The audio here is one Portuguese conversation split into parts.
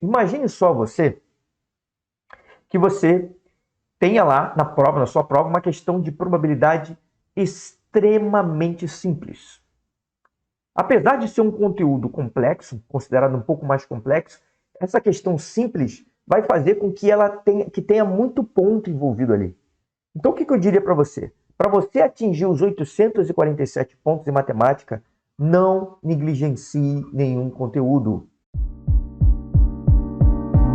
Imagine só você que você tenha lá na prova, na sua prova, uma questão de probabilidade extremamente simples. Apesar de ser um conteúdo complexo, considerado um pouco mais complexo, essa questão simples vai fazer com que ela tenha muito ponto envolvido ali. Então, o que eu diria para você? Para você atingir os 847 pontos em matemática, não negligencie nenhum conteúdo.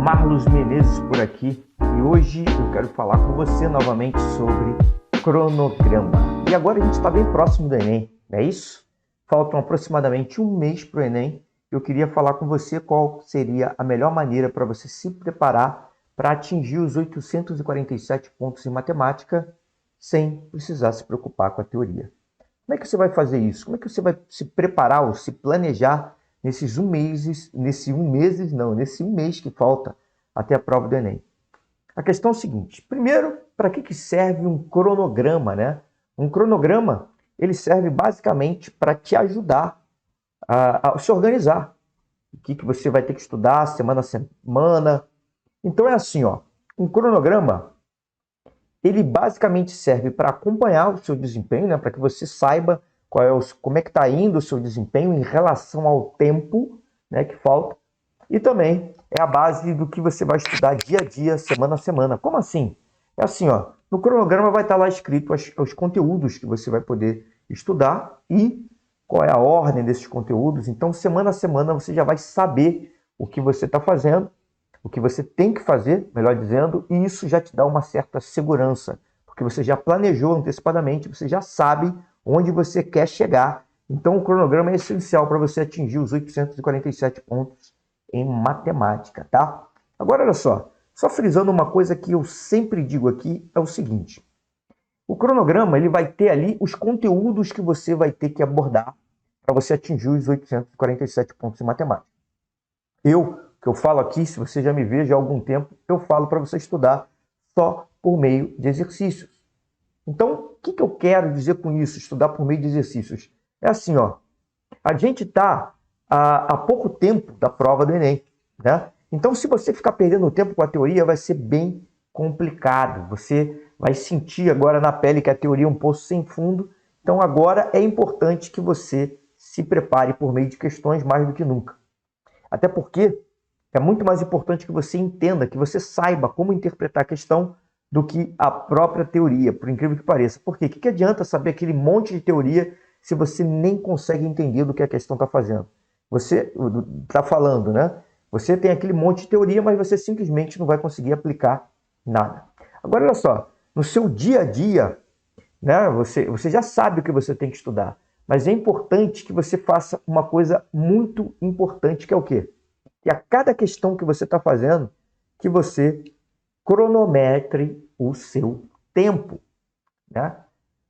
Marlos Menezes por aqui e hoje eu quero falar com você novamente sobre cronograma. E agora a gente está bem próximo do Enem, não é isso? Faltam aproximadamente um mês para o Enem. Eu queria falar com você qual seria a melhor maneira para você se preparar para atingir os 847 pontos em matemática sem precisar se preocupar com a teoria. Como é que você vai fazer isso? Como é que você vai se preparar ou se planejar nesse um mês que falta até a prova do Enem? A questão é o seguinte: primeiro, para que serve um cronograma, né? Um cronograma, ele serve basicamente para te ajudar a se organizar. O que você vai ter que estudar semana a semana. Então é assim, ó, um cronograma, ele basicamente serve para acompanhar o seu desempenho, né, para que você saiba como é que está indo o seu desempenho em relação ao tempo, né, que falta. E também é a base do que você vai estudar dia a dia, semana a semana. Como assim? É assim, ó, no cronograma vai estar lá escrito os conteúdos que você vai poder estudar e qual é a ordem desses conteúdos. Então, semana a semana, você já vai saber o que você está fazendo, o que você tem que fazer, melhor dizendo, e isso já te dá uma certa segurança, porque você já planejou antecipadamente, você já sabe onde você quer chegar. Então, o cronograma é essencial para você atingir os 847 pontos em matemática, tá? Agora, olha só frisando uma coisa que eu sempre digo aqui, é o seguinte: o cronograma ele vai ter ali os conteúdos que você vai ter que abordar para você atingir os 847 pontos em matemática. Que eu falo aqui, se você já me vê já há algum tempo, eu falo para você estudar só por meio de exercícios. Então, o que eu quero dizer com isso, estudar por meio de exercícios? É assim, ó, a gente está há pouco tempo da prova do Enem, né? Então, se você ficar perdendo tempo com a teoria, vai ser bem complicado. Você vai sentir agora na pele que a teoria é um poço sem fundo. Então, agora é importante que você se prepare por meio de questões mais do que nunca. Até porque é muito mais importante que você entenda, que você saiba como interpretar a questão do que a própria teoria, por incrível que pareça. Por quê? O que adianta saber aquele monte de teoria se você nem consegue entender do que a questão está fazendo? Você está falando, né? Você tem aquele monte de teoria, mas você simplesmente não vai conseguir aplicar nada. Agora, olha só, no seu dia a dia, né, você já sabe o que você tem que estudar, mas é importante que você faça uma coisa muito importante, que é o quê? Que a cada questão que você está fazendo, que você cronometre o seu tempo, né?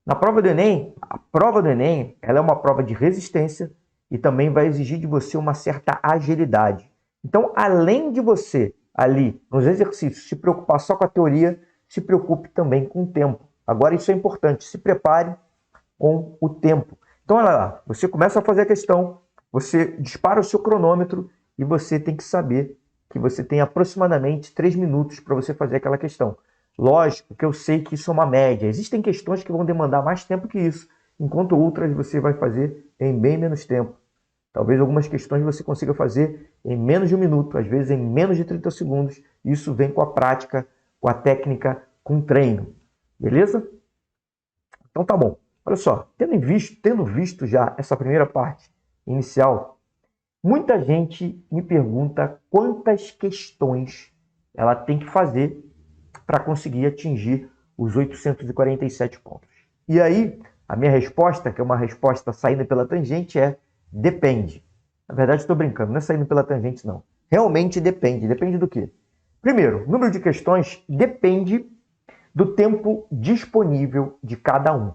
Na prova do Enem, a prova do Enem, ela é uma prova de resistência e também vai exigir de você uma certa agilidade. Então, além de você ali nos exercícios se preocupar só com a teoria, se preocupe também com o tempo. Agora isso é importante, se prepare com o tempo. Então, olha lá, você começa a fazer a questão, você dispara o seu cronômetro e você tem que saber que você tem aproximadamente 3 minutos para você fazer aquela questão. Lógico que eu sei que isso é uma média. Existem questões que vão demandar mais tempo que isso, enquanto outras você vai fazer em bem menos tempo. Talvez algumas questões você consiga fazer em menos de um minuto, às vezes em menos de 30 segundos. Isso vem com a prática, com a técnica, com o treino. Beleza? Então tá bom. Olha só, tendo visto já essa primeira parte inicial, muita gente me pergunta quantas questões ela tem que fazer para conseguir atingir os 847 pontos. E aí, a minha resposta, que é uma resposta saindo pela tangente, é depende. Na verdade, estou brincando, não é saindo pela tangente, não. Realmente depende. Depende do quê? Primeiro, o número de questões depende do tempo disponível de cada um.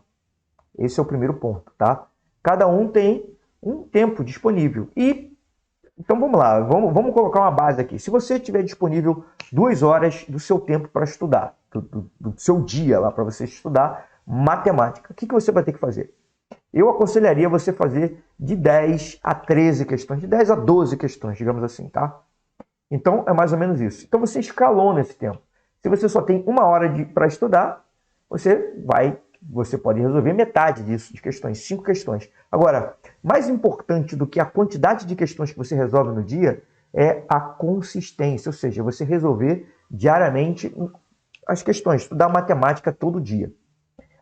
Esse é o primeiro ponto, tá? Cada um tem um tempo disponível. Então vamos lá, vamos colocar uma base aqui. Se você tiver disponível 2 horas do seu tempo para estudar, do seu dia lá para você estudar matemática, o que você vai ter que fazer? Eu aconselharia você fazer de 10 a 13 questões, de 10 a 12 questões, digamos assim, tá? Então, é mais ou menos isso. Então, você escalona esse tempo. Se você só tem 1 hora para estudar, você pode resolver metade disso, de questões, 5 questões. Agora, mais importante do que a quantidade de questões que você resolve no dia é a consistência, ou seja, você resolver diariamente as questões, estudar matemática todo dia.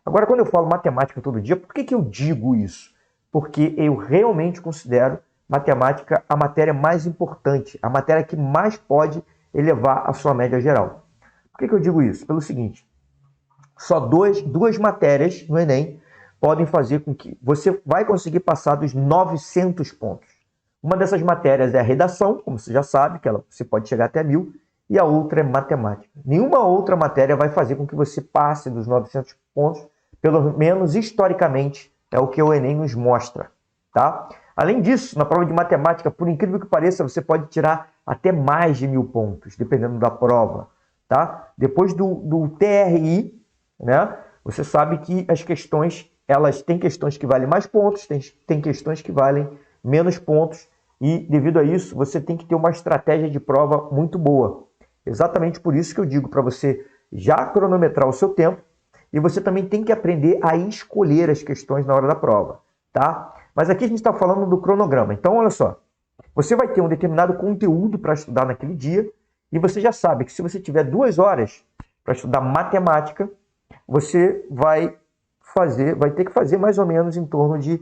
Agora, quando eu falo matemática todo dia, por que eu digo isso? Porque eu realmente considero matemática a matéria mais importante, a matéria que mais pode elevar a sua média geral. Por que eu digo isso? Pelo seguinte, só duas matérias no Enem podem fazer com que você vai conseguir passar dos 900 pontos. Uma dessas matérias é a redação, como você já sabe, que você pode chegar até 1000, e a outra é matemática. Nenhuma outra matéria vai fazer com que você passe dos 900 pontos, pelo menos historicamente, é o que o Enem nos mostra, tá? Além disso, na prova de matemática, por incrível que pareça, você pode tirar até mais de 1000 pontos, dependendo da prova, tá? Depois do TRI, né, você sabe que as questões, elas têm questões que valem mais pontos, tem questões que valem menos pontos, e devido a isso, você tem que ter uma estratégia de prova muito boa. Exatamente por isso que eu digo para você já cronometrar o seu tempo, e você também tem que aprender a escolher as questões na hora da prova, tá? Mas aqui a gente está falando do cronograma. Então, olha só, você vai ter um determinado conteúdo para estudar naquele dia, e você já sabe que se você tiver 2 horas para estudar matemática, você vai ter que fazer mais ou menos em torno de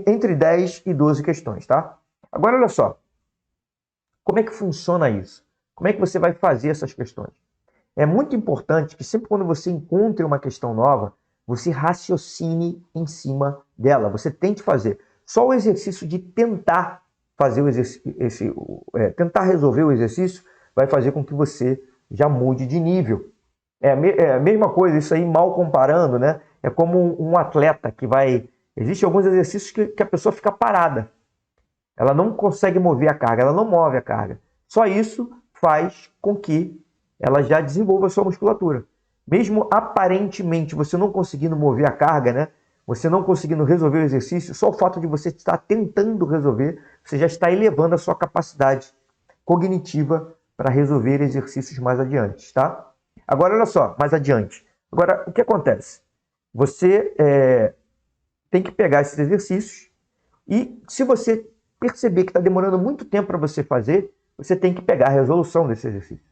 entre 10 e 12 questões, tá? Agora, olha só, como é que funciona isso? Como é que você vai fazer essas questões? É muito importante que sempre quando você encontre uma questão nova, você raciocine em cima dela. Você tente fazer. Só o exercício de tentar fazer tentar resolver o exercício vai fazer com que você já mude de nível. É a mesma coisa, isso aí mal comparando, né? É como um atleta que vai... Existem alguns exercícios que a pessoa fica parada. Ela não consegue mover a carga, ela não move a carga. Só isso faz com que ela já desenvolva a sua musculatura. Mesmo aparentemente você não conseguindo mover a carga, né? Você não conseguindo resolver o exercício, só o fato de você estar tentando resolver, você já está elevando a sua capacidade cognitiva para resolver exercícios mais adiante, tá? Agora, olha só, mais adiante. Agora, o que acontece? Você tem que pegar esses exercícios e, se você perceber que está demorando muito tempo para você fazer, você tem que pegar a resolução desse exercício.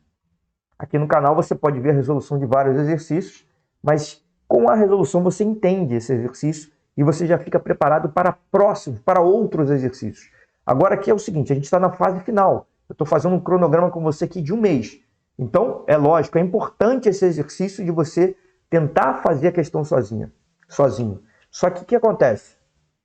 Aqui no canal você pode ver a resolução de vários exercícios, mas com a resolução você entende esse exercício e você já fica preparado para próximos, para outros exercícios. Agora aqui é o seguinte, a gente está na fase final. Eu estou fazendo um cronograma com você aqui de 1 mês. Então, é lógico, é importante esse exercício de você tentar fazer a questão sozinho. Só que o que acontece?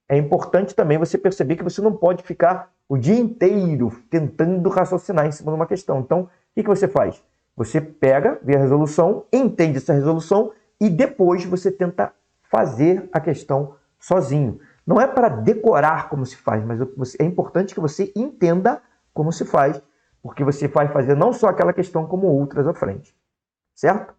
É importante também você perceber que você não pode ficar o dia inteiro tentando raciocinar em cima de uma questão. Então, o que você faz? Você pega, vê a resolução, entende essa resolução e depois você tenta fazer a questão sozinho. Não é para decorar como se faz, mas é importante que você entenda como se faz, porque você vai fazer não só aquela questão, como outras à frente. Certo?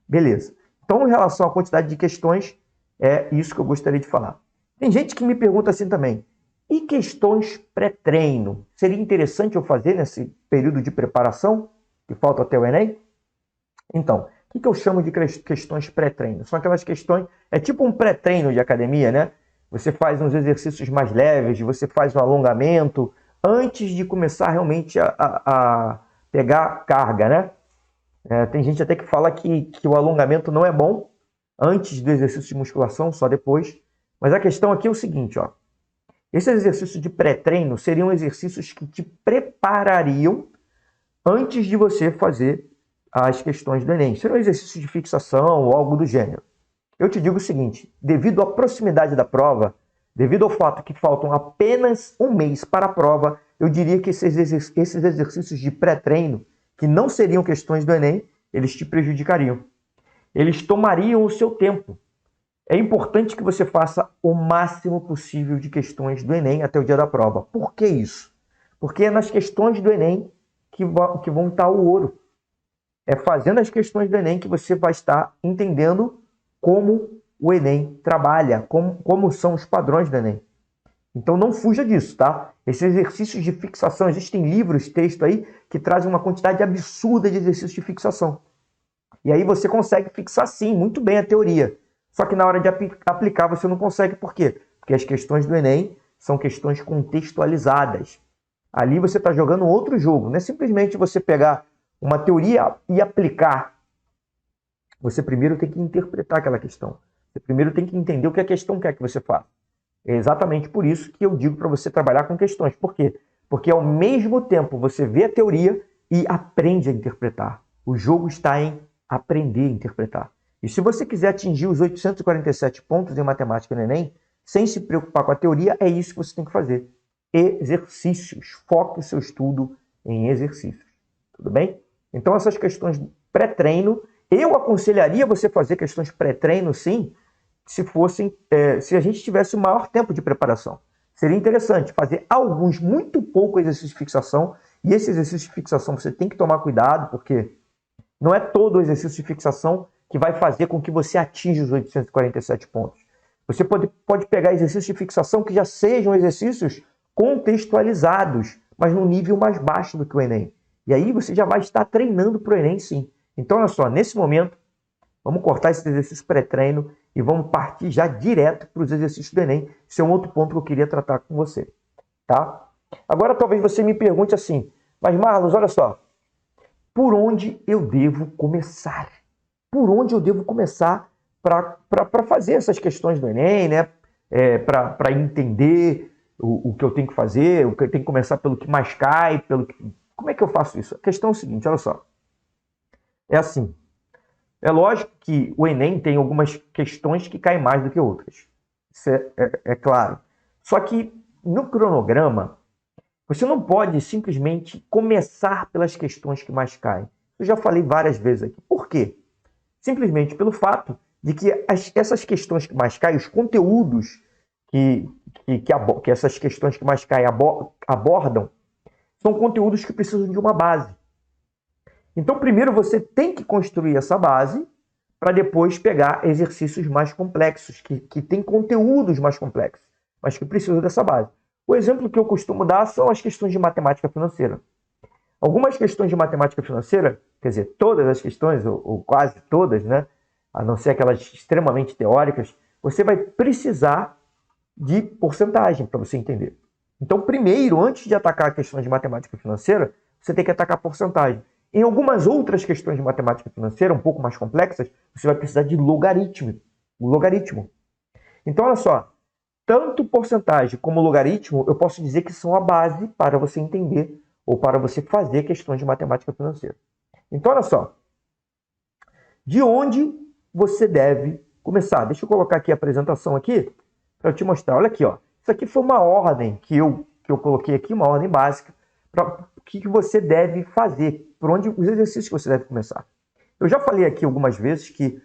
Beleza. Então, em relação à quantidade de questões, é isso que eu gostaria de falar. Tem gente que me pergunta assim também, e questões pré-treino? Seria interessante eu fazer nesse período de preparação, que falta até o Enem? Então, o que eu chamo de questões pré-treino? São aquelas questões, é tipo um pré-treino de academia, né? Você faz uns exercícios mais leves, você faz um alongamento, antes de começar realmente a pegar carga, né? Tem gente até que fala que o alongamento não é bom antes do exercício de musculação, só depois. Mas a questão aqui é o seguinte, ó. Esses exercícios de pré-treino seriam exercícios que te preparariam antes de você fazer as questões do Enem. Seriam exercícios de fixação ou algo do gênero. Eu te digo o seguinte, devido à proximidade da prova, devido ao fato que faltam apenas 1 mês para a prova, eu diria que esses exercícios de pré-treino, que não seriam questões do Enem, eles te prejudicariam. Eles tomariam o seu tempo. É importante que você faça o máximo possível de questões do Enem até o dia da prova. Por que isso? Porque é nas questões do Enem que vão estar o ouro. É fazendo as questões do Enem que você vai estar entendendo como o Enem trabalha, como são os padrões do Enem. Então não fuja disso, tá? Esses exercícios de fixação, existem livros, texto aí, que trazem uma quantidade absurda de exercícios de fixação. E aí você consegue fixar sim, muito bem a teoria. Só que na hora de aplicar você não consegue, por quê? Porque as questões do Enem são questões contextualizadas. Ali você está jogando outro jogo, não é simplesmente você pegar uma teoria e aplicar. Você primeiro tem que interpretar aquela questão. Você primeiro tem que entender o que a questão quer que você faça. É exatamente por isso que eu digo para você trabalhar com questões. Por quê? Porque ao mesmo tempo você vê a teoria e aprende a interpretar. O jogo está em aprender a interpretar. E se você quiser atingir os 847 pontos em matemática no Enem, sem se preocupar com a teoria, é isso que você tem que fazer. Exercícios. Foque o seu estudo em exercícios. Tudo bem? Então essas questões pré-treino, eu aconselharia você fazer questões pré-treino, sim, se a gente tivesse o maior tempo de preparação. Seria interessante fazer alguns, muito pouco exercícios de fixação, e esse exercício de fixação você tem que tomar cuidado, porque não é todo o exercício de fixação que vai fazer com que você atinja os 847 pontos. Você pode pegar exercícios de fixação que já sejam exercícios contextualizados, mas num nível mais baixo do que o Enem. E aí você já vai estar treinando para o Enem, sim. Então, olha só, nesse momento, vamos cortar esse exercício pré-treino e vamos partir já direto para os exercícios do Enem. Esse é um outro ponto que eu queria tratar com você, tá? Agora, talvez você me pergunte assim, mas Marlos, olha só, por onde eu devo começar? Por onde eu devo começar para fazer essas questões do Enem, né? Para entender o que eu tenho que fazer, o que eu tenho que começar pelo que mais cai, como é que eu faço isso? A questão é o seguinte, olha só. É assim, é lógico que o Enem tem algumas questões que caem mais do que outras. Isso é claro. Só que no cronograma, você não pode simplesmente começar pelas questões que mais caem. Eu já falei várias vezes aqui. Por quê? Simplesmente pelo fato de que essas questões que mais caem, os conteúdos que essas questões que mais caem abordam, são conteúdos que precisam de uma base. Então, primeiro você tem que construir essa base para depois pegar exercícios mais complexos, que têm conteúdos mais complexos, mas que precisam dessa base. O exemplo que eu costumo dar são as questões de matemática financeira. Algumas questões de matemática financeira, quer dizer, todas as questões, ou quase todas, né, a não ser aquelas extremamente teóricas, você vai precisar de porcentagem para você entender. Então, primeiro, antes de atacar a questão de matemática financeira, você tem que atacar a porcentagem. Em algumas outras questões de matemática financeira, um pouco mais complexas, você vai precisar de logaritmo. O logaritmo. Então, olha só, tanto porcentagem como logaritmo, eu posso dizer que são a base para você entender ou para você fazer questões de matemática financeira. Então, olha só, de onde você deve começar? Deixa eu colocar aqui a apresentação aqui para eu te mostrar. Olha aqui, ó. Isso aqui foi uma ordem que eu coloquei aqui, uma ordem básica, para o que você deve fazer, por onde os exercícios que você deve começar. Eu já falei aqui algumas vezes que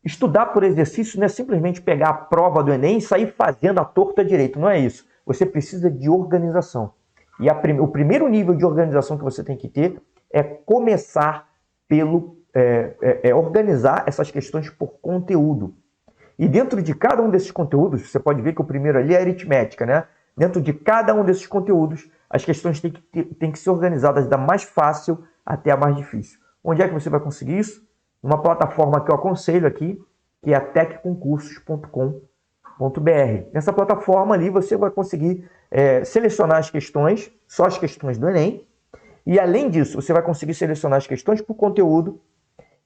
estudar por exercício não é simplesmente pegar a prova do Enem e sair fazendo a torta direito, não é isso. Você precisa de organização. E o primeiro nível de organização que você tem que ter é começar pelo organizar essas questões por conteúdo. E dentro de cada um desses conteúdos, você pode ver que o primeiro ali é aritmética, né? Dentro de cada um desses conteúdos, as questões têm que ser organizadas da mais fácil até a mais difícil. Onde é que você vai conseguir isso? Uma plataforma que eu aconselho aqui, que é a tecconcursos.com.br. Nessa plataforma ali você vai conseguir selecionar as questões, só as questões do Enem, e além disso você vai conseguir selecionar as questões por conteúdo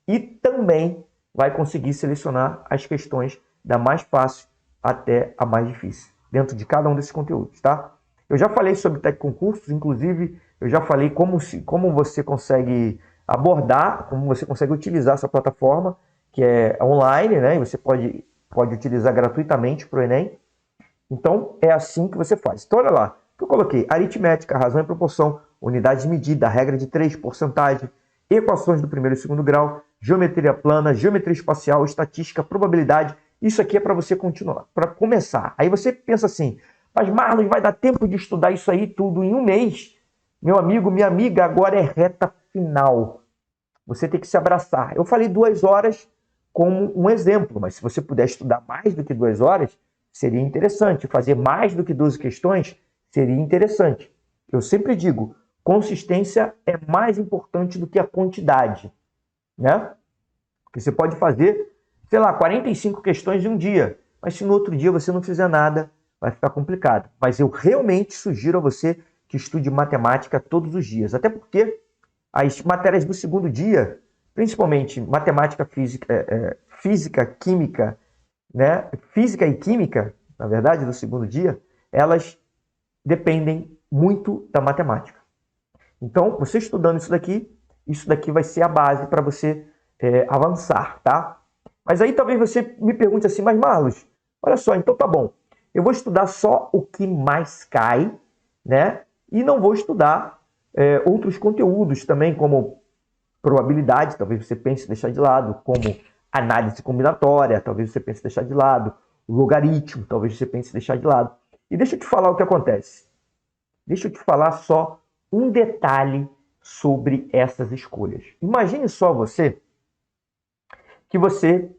e também vai conseguir selecionar as questões da mais fácil até a mais difícil, dentro de cada um desses conteúdos, tá? Eu já falei sobre Tecconcursos, inclusive eu já falei como você consegue abordar, como você consegue utilizar essa plataforma, que é online, né? E você pode utilizar gratuitamente para o Enem. Então, é assim que você faz. Então, olha lá, eu coloquei aritmética, razão e proporção, unidade de medida, regra de 3, porcentagem, equações do primeiro e segundo grau, geometria plana, geometria espacial, estatística, probabilidade. Isso aqui é para você continuar, para começar. Aí você pensa assim, mas Marlos, vai dar tempo de estudar isso aí tudo em um mês? Meu amigo, minha amiga, agora é reta final. Você tem que se abraçar. Eu falei 2 horas como um exemplo, mas se você puder estudar mais do que 2 horas, seria interessante. Fazer mais do que 12 questões seria interessante. Eu sempre digo, consistência é mais importante do que a quantidade, né? Porque você pode fazer, sei lá, 45 questões em um dia, mas se no outro dia você não fizer nada, vai ficar complicado. Mas eu realmente sugiro a você que estude matemática todos os dias, até porque as matérias do segundo dia, principalmente matemática, física, química, né? Física e química, na verdade, do segundo dia, elas dependem muito da matemática. Então, você estudando isso daqui vai ser a base para você avançar, tá? Mas aí talvez você me pergunte assim, mas Marlos, olha só, então tá bom, eu vou estudar só o que mais cai, né? E não vou estudar outros conteúdos também, como probabilidade, talvez você pense em deixar de lado, como análise combinatória, talvez você pense em deixar de lado, logaritmo, talvez você pense em deixar de lado. E deixa eu te falar o que acontece. Deixa eu te falar só um detalhe sobre essas escolhas. Imagine só que você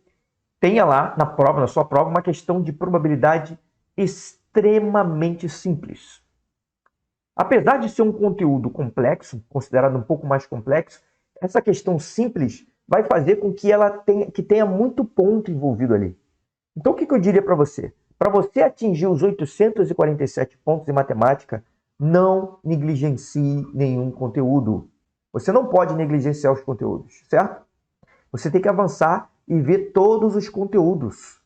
tenha lá na sua prova, uma questão de probabilidade extremamente simples. Apesar de ser um conteúdo complexo, considerado um pouco mais complexo, essa questão simples vai fazer com que ela tenha muito ponto envolvido ali. Então, o que eu diria para você? Para você atingir os 847 pontos em matemática, não negligencie nenhum conteúdo. Você não pode negligenciar os conteúdos, certo? Você tem que avançar e ver todos os conteúdos.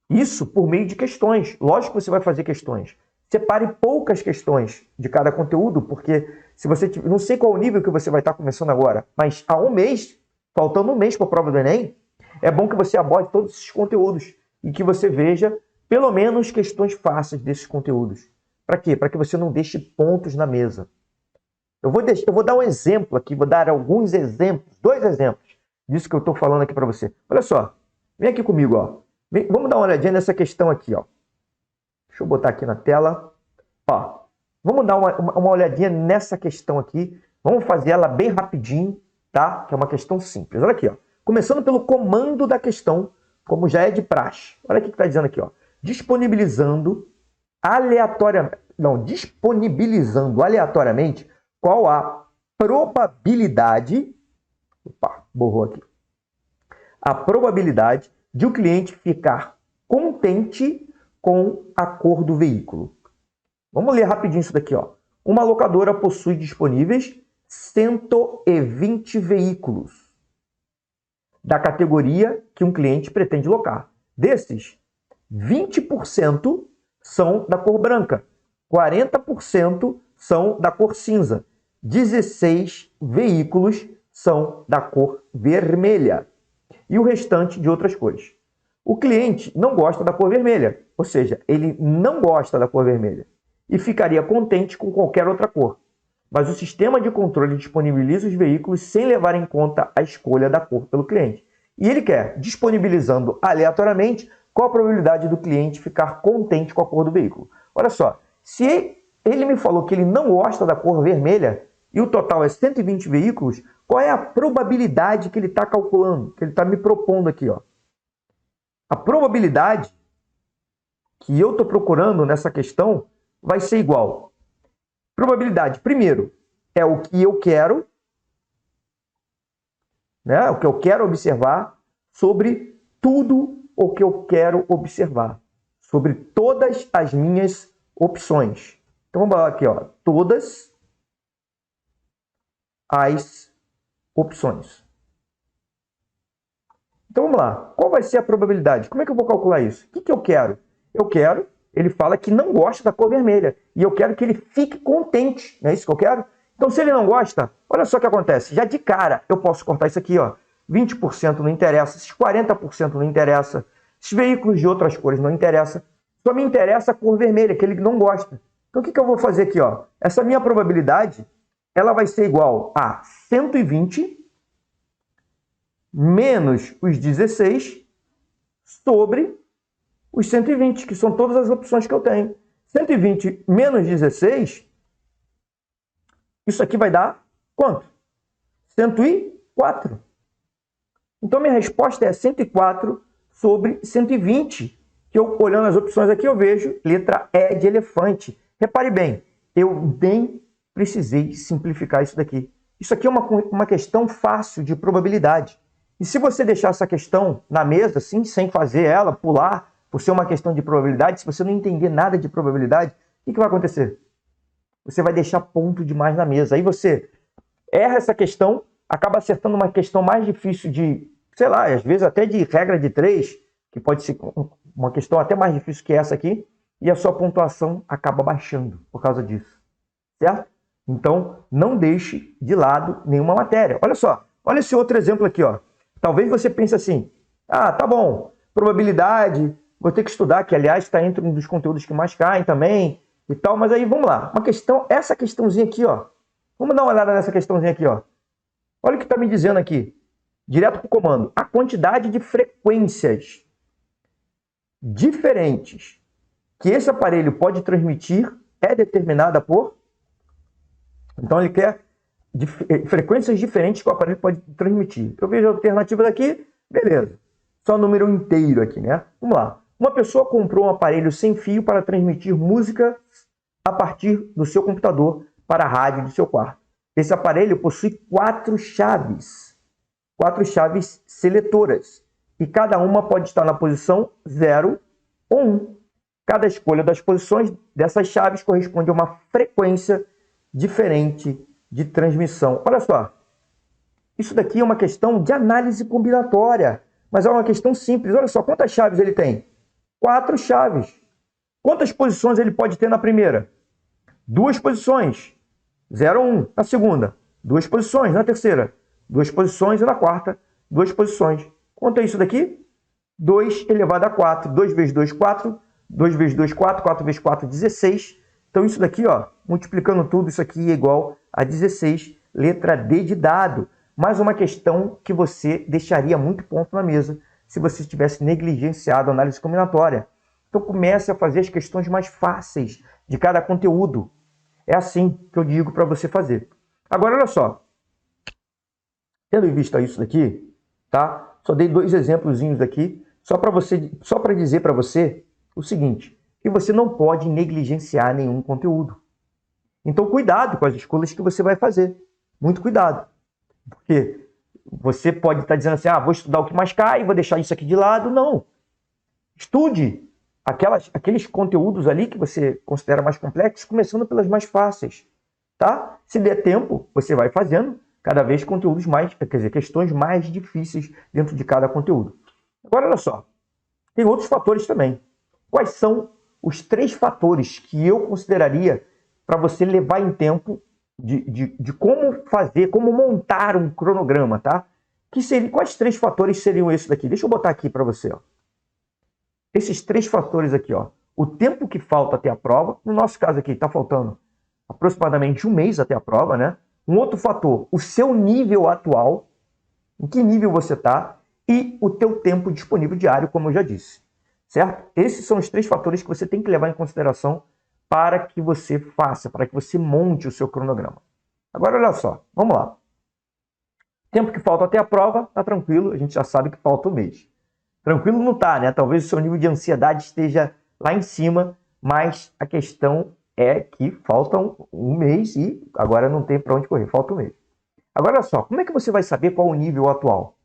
Isso por meio de questões. Lógico que você vai fazer questões. Separe poucas questões de cada conteúdo, porque se você não sei qual o nível que você vai estar começando agora, mas há um mês, faltando um mês para a prova do Enem, é bom que você aborde todos esses conteúdos e que você veja pelo menos questões fáceis desses conteúdos. Para quê? Para que você não deixe pontos na mesa. Eu vou dar um exemplo aqui, vou dar alguns exemplos, 2 exemplos disso que eu estou falando aqui para você. Olha só, vem aqui comigo, ó. Vamos dar uma olhadinha nessa questão aqui, ó. Deixa eu botar aqui na tela. Ó, vamos dar uma olhadinha nessa questão aqui. Vamos fazer ela bem rapidinho, tá? Que é uma questão simples. Olha aqui, ó. Começando pelo comando da questão, como já é de praxe. Olha o que está dizendo aqui, ó. Disponibilizando aleatoriamente qual a probabilidade... Opa, borrou aqui. A probabilidade de o cliente ficar contente com a cor do veículo. Vamos ler rapidinho isso daqui, ó. Uma locadora possui disponíveis 120 veículos da categoria que um cliente pretende locar. Desses, 20% são da cor branca, 40% são da cor cinza, 16 veículos são da cor vermelha e o restante de outras cores. O cliente não gosta da cor vermelha, ou seja, ele não gosta da cor vermelha e ficaria contente com qualquer outra cor. Mas o sistema de controle disponibiliza os veículos sem levar em conta a escolha da cor pelo cliente. E ele quer, disponibilizando aleatoriamente, qual a probabilidade do cliente ficar contente com a cor do veículo. Olha só, se ele me falou que ele não gosta da cor vermelha e o total é 120 veículos, qual é a probabilidade que ele está calculando, que ele está me propondo aqui, ó? A probabilidade que eu estou procurando nessa questão vai ser igual. Probabilidade, primeiro, é o que eu quero, né? O que eu quero observar sobre tudo o que eu quero observar, sobre todas as minhas opções. Então vamos lá aqui, ó, todas as opções. Então vamos lá. Qual vai ser a probabilidade? Como é que eu vou calcular isso? O que eu quero? Eu quero, ele fala que não gosta da cor vermelha. E eu quero que ele fique contente. Não é isso que eu quero? Então se ele não gosta, olha só o que acontece. Já de cara eu posso contar isso aqui, ó. 20% não interessa, esses 40% não interessa, esses veículos de outras cores não interessa. Só me interessa a cor vermelha, que ele não gosta. Então o que eu vou fazer aqui, ó? Essa minha probabilidade, ela vai ser igual a 120 menos os 16 sobre os 120, que são todas as opções que eu tenho. 120 menos 16, isso aqui vai dar quanto? 104. Então, minha resposta é 104 sobre 120, que eu, olhando as opções aqui, eu vejo letra E de elefante. Repare bem, eu nem precisei simplificar isso daqui. Isso aqui é uma questão fácil de probabilidade. E se você deixar essa questão na mesa, assim, sem fazer ela, pular, por ser uma questão de probabilidade, se você não entender nada de probabilidade, o que vai acontecer? Você vai deixar ponto demais na mesa. Aí você erra essa questão, acaba acertando uma questão mais difícil de, sei lá, às vezes até de regra de 3, que pode ser uma questão até mais difícil que essa aqui, e a sua pontuação acaba baixando por causa disso. Certo? Então, não deixe de lado nenhuma matéria. Olha só, olha esse outro exemplo aqui, ó. Talvez você pense assim, ah, tá bom, probabilidade, vou ter que estudar, que aliás está entre um dos conteúdos que mais caem também e tal, mas aí vamos lá. Uma questão, essa questãozinha aqui, ó. Vamos dar uma olhada nessa questãozinha aqui, ó. Olha o que está me dizendo aqui, direto para o comando. A quantidade de frequências diferentes que esse aparelho pode transmitir é determinada por... Então ele quer frequências diferentes que o aparelho pode transmitir. Eu vejo a alternativa daqui, beleza. Só número inteiro aqui, né? Vamos lá. Uma pessoa comprou um aparelho sem fio para transmitir música a partir do seu computador para a rádio do seu quarto. Esse aparelho possui 4 chaves seletoras, e cada uma pode estar na posição 0 ou 1. Cada escolha das posições dessas chaves corresponde a uma frequência diferente de transmissão. Olha só, isso daqui é uma questão de análise combinatória, mas é uma questão simples. Olha só, quantas chaves ele tem? 4 chaves. Quantas posições ele pode ter na primeira? 2 posições, 0 ou 1. Na segunda, 2 posições. Na terceira, 2 posições. E na quarta, 2 posições. Quanto é isso daqui? 2 elevado a 4. 2 vezes 2, 4. 2 vezes 2, 4. 4 vezes 4, 16. Então isso daqui, ó, multiplicando tudo, isso aqui é igual a 16, letra D de dado. Mais uma questão que você deixaria muito ponto na mesa se você tivesse negligenciado a análise combinatória. Então comece a fazer as questões mais fáceis de cada conteúdo. É assim que eu digo para você fazer. Agora, olha só. Tendo em vista isso daqui, tá? Só dei 2 exemplozinhos aqui, só para dizer para você o seguinte, que você não pode negligenciar nenhum conteúdo. Então, cuidado com as escolhas que você vai fazer. Muito cuidado. Porque você pode estar dizendo assim, vou estudar o que mais cai, vou deixar isso aqui de lado. Não. Estude aqueles conteúdos ali que você considera mais complexos, começando pelas mais fáceis. Tá? Se der tempo, você vai fazendo cada vez conteúdos mais, quer dizer, questões mais difíceis dentro de cada conteúdo. Agora, olha só. Tem outros fatores também. Quais são os 3 fatores que eu consideraria para você levar em tempo de como fazer, como montar um cronograma, tá? Quais 3 fatores seriam esses daqui? Deixa eu botar aqui para você, ó. Esses 3 fatores aqui, ó. O tempo que falta até a prova, no nosso caso aqui, está faltando aproximadamente 1 mês até a prova, né? Um outro fator, o seu nível atual, em que nível você está, e o teu tempo disponível diário, como eu já disse. Certo? Esses são os 3 fatores que você tem que levar em consideração para que você faça, para que você monte o seu cronograma. Agora, olha só, vamos lá. Tempo que falta até a prova, tá tranquilo, a gente já sabe que falta 1 mês. Tranquilo não tá, né? Talvez o seu nível de ansiedade esteja lá em cima, mas a questão é que falta 1 mês e agora não tem para onde correr, falta 1 mês. Agora, olha só, como é que você vai saber qual o nível atual?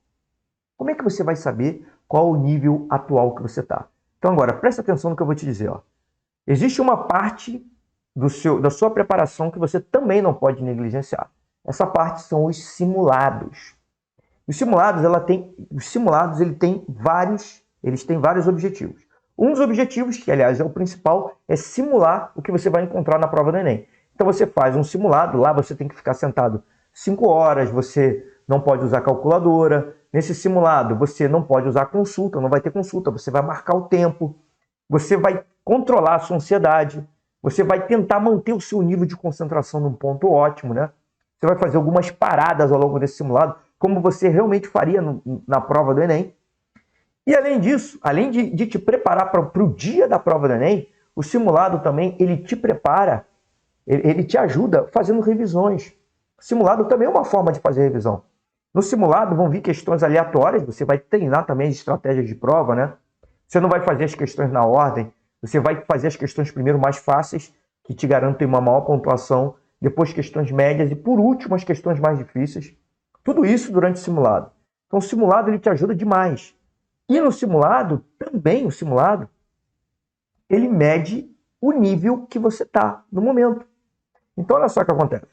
Como é que você vai saber qual o nível atual que você está? Então agora, presta atenção no que eu vou te dizer. Ó. Existe uma parte da sua preparação que você também não pode negligenciar. Essa parte são os simulados. Os simulados eles têm vários objetivos. Um dos objetivos, que aliás é o principal, é simular o que você vai encontrar na prova do Enem. Então você faz um simulado, lá você tem que ficar sentado 5 horas, você não pode usar calculadora. Nesse simulado, você não pode usar consulta, não vai ter consulta, você vai marcar o tempo, você vai controlar a sua ansiedade, você vai tentar manter o seu nível de concentração num ponto ótimo, né? Você vai fazer algumas paradas ao longo desse simulado, como você realmente faria na prova do Enem. E além disso, além de te preparar para o dia da prova do Enem, o simulado também, ele te prepara, ele te ajuda fazendo revisões. O simulado também é uma forma de fazer revisão. No simulado vão vir questões aleatórias, você vai treinar também as estratégias de prova, né? Você não vai fazer as questões na ordem, você vai fazer as questões primeiro mais fáceis, que te garantem uma maior pontuação, depois questões médias e, por último, as questões mais difíceis. Tudo isso durante o simulado. Então, o simulado ele te ajuda demais. E no simulado, também o simulado, ele mede o nível que você está no momento. Então, olha só o que acontece.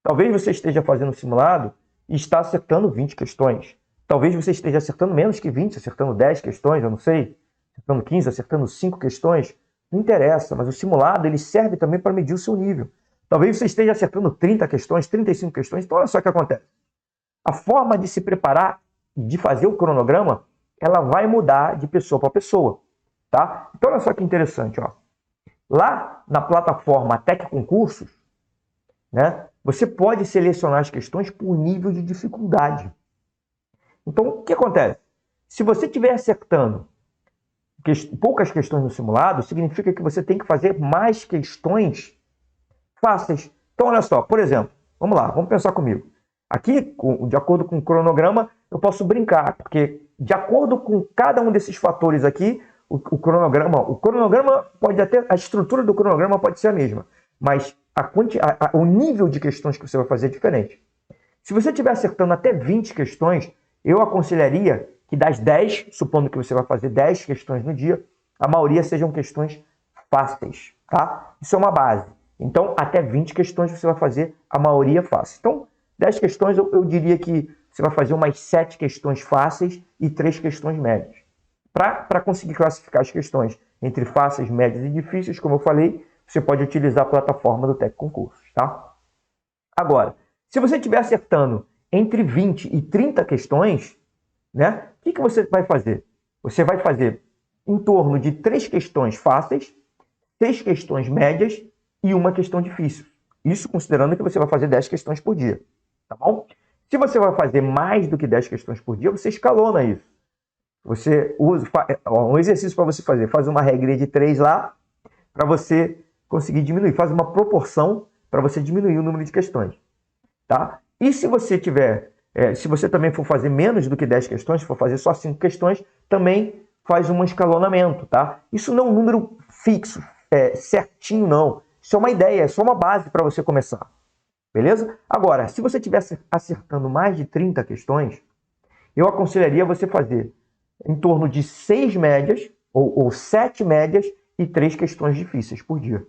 Talvez você esteja fazendo o simulado e está acertando 20 questões. Talvez você esteja acertando menos que 20, acertando 10 questões, eu não sei. Acertando 15, acertando 5 questões. Não interessa, mas o simulado ele serve também para medir o seu nível. Talvez você esteja acertando 30 questões, 35 questões. Então, olha só o que acontece. A forma de se preparar, de fazer o cronograma, ela vai mudar de pessoa para pessoa. Tá? Então, olha só que interessante. Ó. Lá na plataforma Tec Concursos, né, você pode selecionar as questões por nível de dificuldade. Então, o que acontece? Se você estiver acertando poucas questões no simulado, significa que você tem que fazer mais questões fáceis. Então, olha só, por exemplo, vamos lá, vamos pensar comigo. Aqui, de acordo com o cronograma, eu posso brincar, porque de acordo com cada um desses fatores aqui, o cronograma pode até, a estrutura do cronograma pode ser a mesma, mas o nível de questões que você vai fazer é diferente. Se você estiver acertando até 20 questões, eu aconselharia que das 10, supondo que você vai fazer 10 questões no dia, a maioria sejam questões fáceis, tá? Isso é uma base. Então, até 20 questões você vai fazer a maioria fácil. Então, 10 questões eu diria que você vai fazer umas 7 questões fáceis e 3 questões médias. Para conseguir classificar as questões entre fáceis, médias e difíceis, como eu falei, você pode utilizar a plataforma do Tec Concursos, tá? Agora, se você estiver acertando entre 20 e 30 questões, né, o que você vai fazer? Você vai fazer em torno de 3 questões fáceis, 6 questões médias e uma questão difícil. Isso considerando que você vai fazer 10 questões por dia, tá bom? Se você vai fazer mais do que 10 questões por dia, você escalona isso. Você usa um exercício para você fazer. Faz uma regrinha de 3 lá, para você conseguir diminuir. Faz uma proporção para você diminuir o número de questões, tá? E se você tiver, se você também for fazer menos do que 10 questões, se for fazer só 5 questões, também faz um escalonamento, tá? Isso não é um número fixo, certinho não. Isso é uma ideia, é só uma base para você começar. Beleza? Agora, se você estiver acertando mais de 30 questões, eu aconselharia você fazer em torno de 6 médias, ou 7 médias e 3 questões difíceis por dia.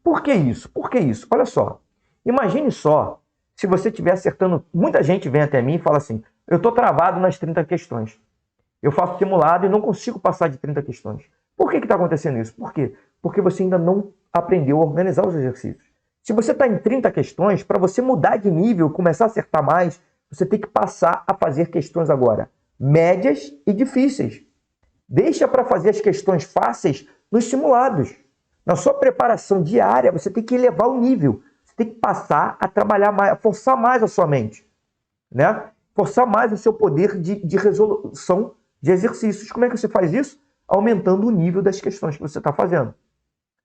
Por que isso? Por que isso? Olha só. Imagine só, se você estiver acertando... Muita gente vem até mim e fala assim, eu estou travado nas 30 questões. Eu faço simulado e não consigo passar de 30 questões. Por que está acontecendo isso? Por quê? Porque você ainda não aprendeu a organizar os exercícios. Se você está em 30 questões, para você mudar de nível, começar a acertar mais, você tem que passar a fazer questões agora médias e difíceis. Deixa para fazer as questões fáceis nos simulados. Na sua preparação diária, você tem que elevar o nível. Você tem que passar a trabalhar mais, a forçar mais a sua mente, né? Forçar mais o seu poder de resolução de exercícios. Como é que você faz isso? Aumentando o nível das questões que você está fazendo,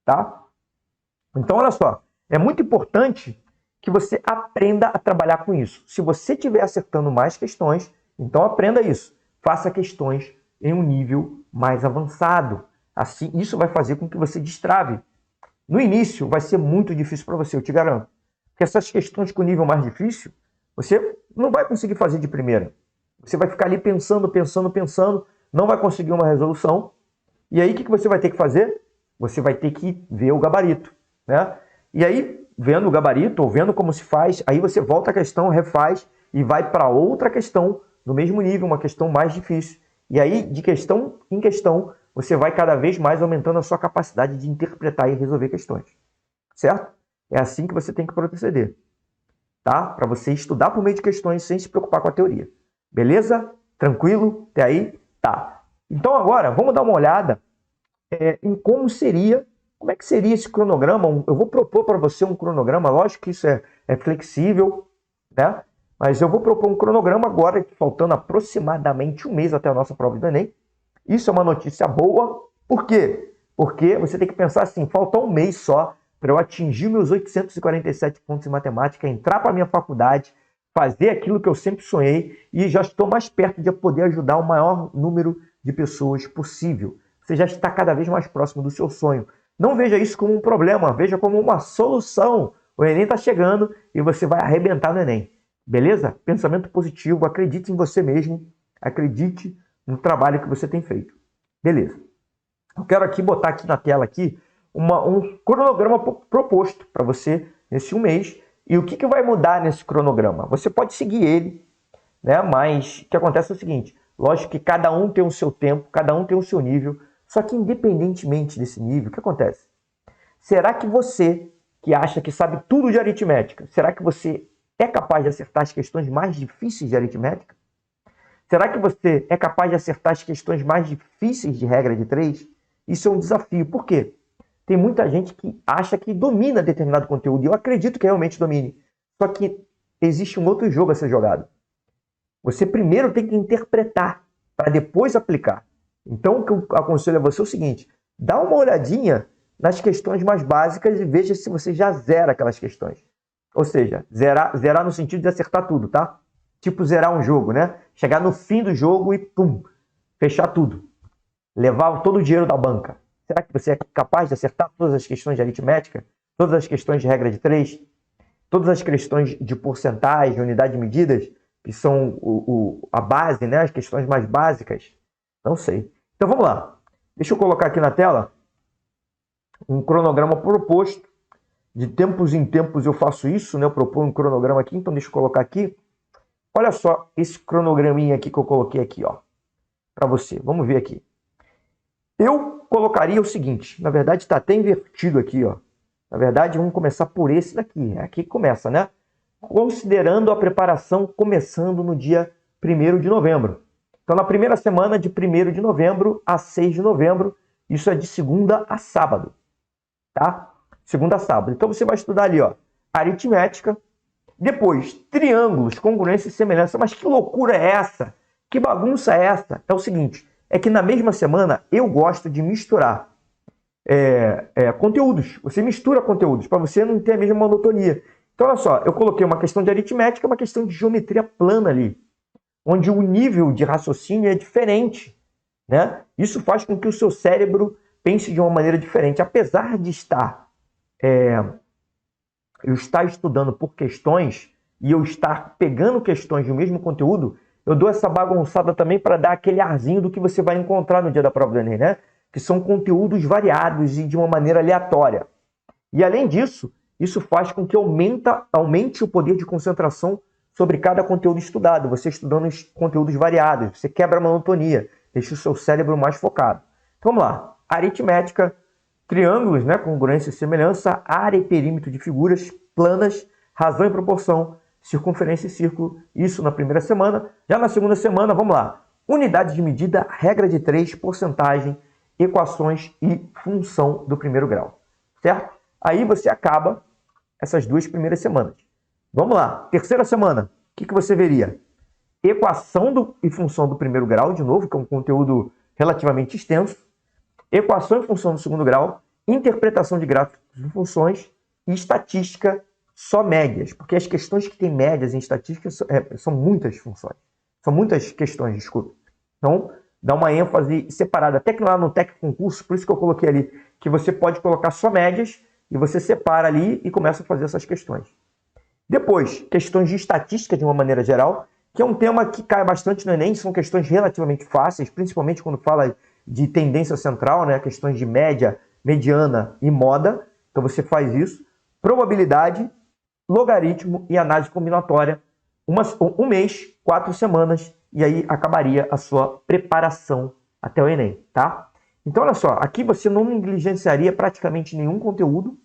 tá? Então, olha só. É muito importante que você aprenda a trabalhar com isso. Se você estiver acertando mais questões, então aprenda isso. Faça questões em um nível mais avançado. Assim, isso vai fazer com que você destrave. No início, vai ser muito difícil para você, eu te garanto. Porque essas questões com nível mais difícil, você não vai conseguir fazer de primeira. Você vai ficar ali pensando, não vai conseguir uma resolução. E aí, o que você vai ter que fazer? Você vai ter que ver o gabarito, né? E aí, vendo o gabarito, ou vendo como se faz, aí você volta a questão, refaz e vai para outra questão no mesmo nível, uma questão mais difícil. E aí, de questão em questão, você vai cada vez mais aumentando a sua capacidade de interpretar e resolver questões. Certo? É assim que você tem que proceder. Tá? Para você estudar por meio de questões sem se preocupar com a teoria. Beleza? Tranquilo? Até aí? Tá. Então agora, vamos dar uma olhada em como é que seria esse cronograma. Eu vou propor para você um cronograma, lógico que isso é flexível, né? Mas eu vou propor um cronograma agora, faltando aproximadamente um mês até a nossa prova do Enem. Isso é uma notícia boa. Por quê? Porque você tem que pensar assim, falta um mês só para eu atingir meus 847 pontos em matemática, entrar para a minha faculdade, fazer aquilo que eu sempre sonhei e já estou mais perto de poder ajudar o maior número de pessoas possível. Você já está cada vez mais próximo do seu sonho. Não veja isso como um problema, veja como uma solução. O Enem está chegando e você vai arrebentar no Enem. Beleza? Pensamento positivo, acredite em você mesmo, acredite no trabalho que você tem feito. Beleza. Eu quero aqui botar aqui na tela aqui um cronograma proposto para você nesse um mês. E o que vai mudar nesse cronograma? Você pode seguir ele, né? Mas o que acontece é o seguinte, lógico que cada um tem o seu tempo, cada um tem o seu nível, só que independentemente desse nível, o que acontece? Será que você, que acha que sabe tudo de aritmética, será que você é capaz de acertar as questões mais difíceis de aritmética? Será que você é capaz de acertar as questões mais difíceis de regra de 3? Isso é um desafio. Por quê? Tem muita gente que acha que domina determinado conteúdo, e eu acredito que realmente domine. Só que existe um outro jogo a ser jogado. Você primeiro tem que interpretar, para depois aplicar. Então, o que eu aconselho a você é o seguinte, dá uma olhadinha nas questões mais básicas e veja se você já zera aquelas questões. Ou seja, zerar no sentido de acertar tudo, tá? Tipo zerar um jogo, né? Chegar no fim do jogo e pum, fechar tudo. Levar todo o dinheiro da banca. Será que você é capaz de acertar todas as questões de aritmética? Todas as questões de regra de 3? Todas as questões de porcentagem, unidade de medidas, que são a base, né? As questões mais básicas? Não sei. Então vamos lá. Deixa eu colocar aqui na tela um cronograma proposto. De tempos em tempos eu faço isso, né? Eu proponho um cronograma aqui, então deixa eu colocar aqui. Olha só esse cronograminha aqui que eu coloquei aqui, ó, para você. Vamos ver aqui. Eu colocaria o seguinte, na verdade está até invertido aqui, ó. Na verdade, vamos começar por esse daqui. É aqui que começa, né? Considerando a preparação começando no dia 1º de novembro. Então, na primeira semana de 1º de novembro a 6 de novembro, isso é de segunda a sábado, tá? Segunda a sábado. Então, você vai estudar ali, ó, aritmética, depois triângulos, congruência e semelhança. Mas que loucura é essa? Que bagunça é essa? É o seguinte, é que na mesma semana eu gosto de misturar conteúdos. Você mistura conteúdos para você não ter a mesma monotonia. Então, olha só, eu coloquei uma questão de aritmética, uma questão de geometria plana ali, onde o nível de raciocínio é diferente, né? Isso faz com que o seu cérebro pense de uma maneira diferente. Apesar de eu estar estudando por questões e eu estar pegando questões do mesmo conteúdo, eu dou essa bagunçada também para dar aquele arzinho do que você vai encontrar no dia da prova do Enem, né? Que são conteúdos variados e de uma maneira aleatória. E além disso, isso faz com que aumente o poder de concentração sobre cada conteúdo estudado. Você estudando os conteúdos variados, você quebra a monotonia, deixa o seu cérebro mais focado. Então, vamos lá. Aritmética, triângulos, né? Congruência e semelhança, área e perímetro de figuras planas, razão e proporção, circunferência e círculo, isso na primeira semana. Já na segunda semana, vamos lá. Unidade de medida, regra de 3, porcentagem, equações e função do primeiro grau. Certo? Aí você acaba essas 2 primeiras semanas. Vamos lá. Terceira semana, o que você veria? Equação e função do primeiro grau, de novo, que é um conteúdo relativamente extenso. Equação e função do segundo grau, interpretação de gráficos e funções e estatística só médias, porque as questões que têm médias em estatística são muitas funções, são muitas questões, desculpa. Então, dá uma ênfase separada, até que lá no Tec Concurso, por isso que eu coloquei ali, que você pode colocar só médias e você separa ali e começa a fazer essas questões. Depois, questões de estatística de uma maneira geral, que é um tema que cai bastante no Enem, são questões relativamente fáceis, principalmente quando fala de tendência central, né? Questões de média, mediana e moda. Então você faz isso. Probabilidade, logaritmo e análise combinatória. Um mês, 4 semanas, e aí acabaria a sua preparação até o Enem, tá? Então, olha só, aqui você não negligenciaria praticamente nenhum conteúdo,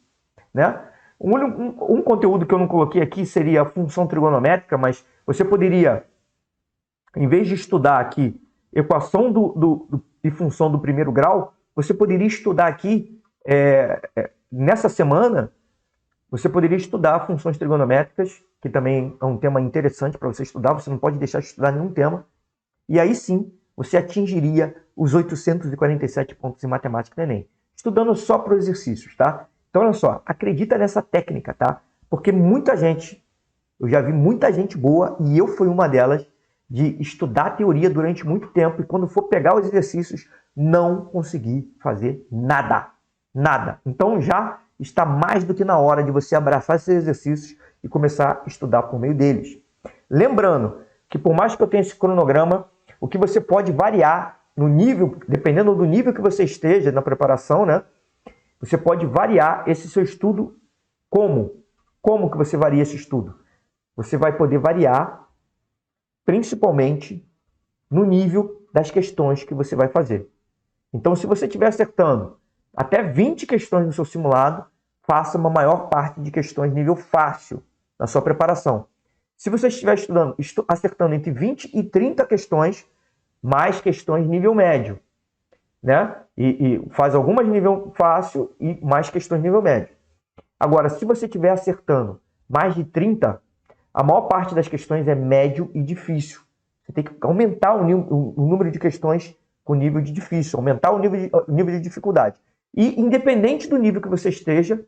né? Um conteúdo que eu não coloquei aqui seria a função trigonométrica, mas você poderia, em vez de estudar aqui equação e função do primeiro grau, você poderia estudar aqui, nessa semana, você poderia estudar funções trigonométricas, que também é um tema interessante para você estudar, você não pode deixar de estudar nenhum tema, e aí sim, você atingiria os 847 pontos em matemática do Enem, estudando só para os exercícios, tá? Então, olha só, acredita nessa técnica, tá? Porque muita gente, eu já vi muita gente boa, e eu fui uma delas, de estudar a teoria durante muito tempo e quando for pegar os exercícios, não conseguir fazer nada. Nada. Então já está mais do que na hora de você abraçar esses exercícios e começar a estudar por meio deles. Lembrando que por mais que eu tenha esse cronograma, o que você pode variar no nível, dependendo do nível que você esteja na preparação, né? Você pode variar esse seu estudo como? Como que você varia esse estudo? Você vai poder variar principalmente no nível das questões que você vai fazer. Então, se você estiver acertando até 20 questões no seu simulado, faça uma maior parte de questões nível fácil na sua preparação. Se você estiver acertando entre 20 e 30 questões, mais questões nível médio, né? E faz algumas nível fácil e mais questões nível médio. Agora, se você estiver acertando mais de 30, a maior parte das questões é médio e difícil. Você tem que aumentar o número de questões com nível de difícil, aumentar o nível de dificuldade. E, independente do nível que você esteja,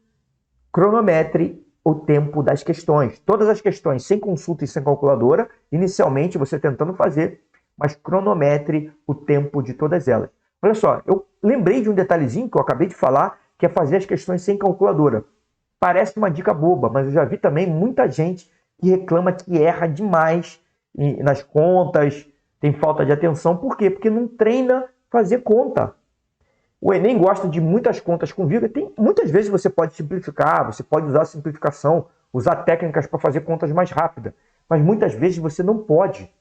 cronometre o tempo das questões. Todas as questões sem consulta e sem calculadora, inicialmente você tentando fazer, mas cronometre o tempo de todas elas. Olha só, eu lembrei de um detalhezinho que eu acabei de falar, que é fazer as questões sem calculadora. Parece uma dica boba, mas eu já vi também muita gente que reclama que erra demais nas contas, tem falta de atenção. Por quê? Porque não treina fazer conta. O Enem gosta de muitas contas com vírgula. Muitas vezes você pode simplificar, você pode usar a simplificação, usar técnicas para fazer contas mais rápidas. Mas muitas vezes você não pode.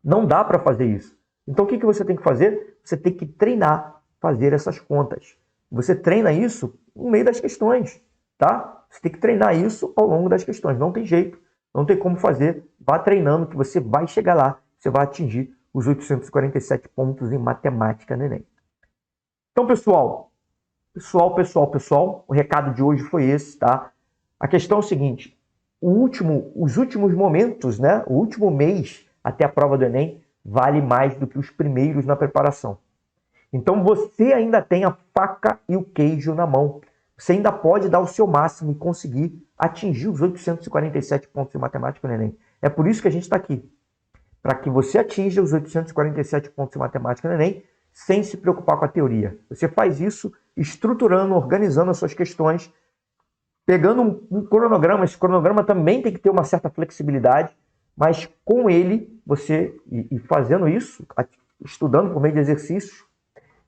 Não dá para fazer isso. Então o que você tem que fazer? Você tem que treinar fazer essas contas. Você treina isso no meio das questões, tá? Você tem que treinar isso ao longo das questões. Não tem jeito, não tem como fazer. Vá treinando que você vai chegar lá. Você vai atingir os 847 pontos em matemática no Enem. Então, pessoal, o recado de hoje foi esse, tá? A questão é o seguinte, os últimos momentos, né? O último mês até a prova do Enem vale mais do que os primeiros na preparação. Então, você ainda tem a faca e o queijo na mão. Você ainda pode dar o seu máximo e conseguir atingir os 847 pontos em matemática no Enem. É por isso que a gente está aqui. Para que você atinja os 847 pontos em matemática no Enem, sem se preocupar com a teoria. Você faz isso estruturando, organizando as suas questões, pegando um cronograma. Esse cronograma também tem que ter uma certa flexibilidade, mas com ele, e fazendo isso, estudando por meio de exercícios,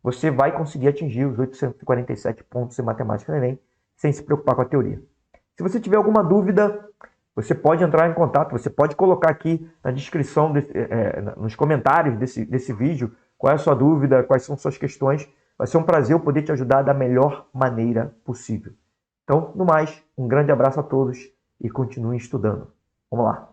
você vai conseguir atingir os 847 pontos em matemática no Enem, sem se preocupar com a teoria. Se você tiver alguma dúvida, você pode entrar em contato, você pode colocar aqui na descrição, nos comentários desse vídeo, qual é a sua dúvida, quais são suas questões. Vai ser um prazer eu poder te ajudar da melhor maneira possível. Então, no mais, um grande abraço a todos e continuem estudando. Vamos lá!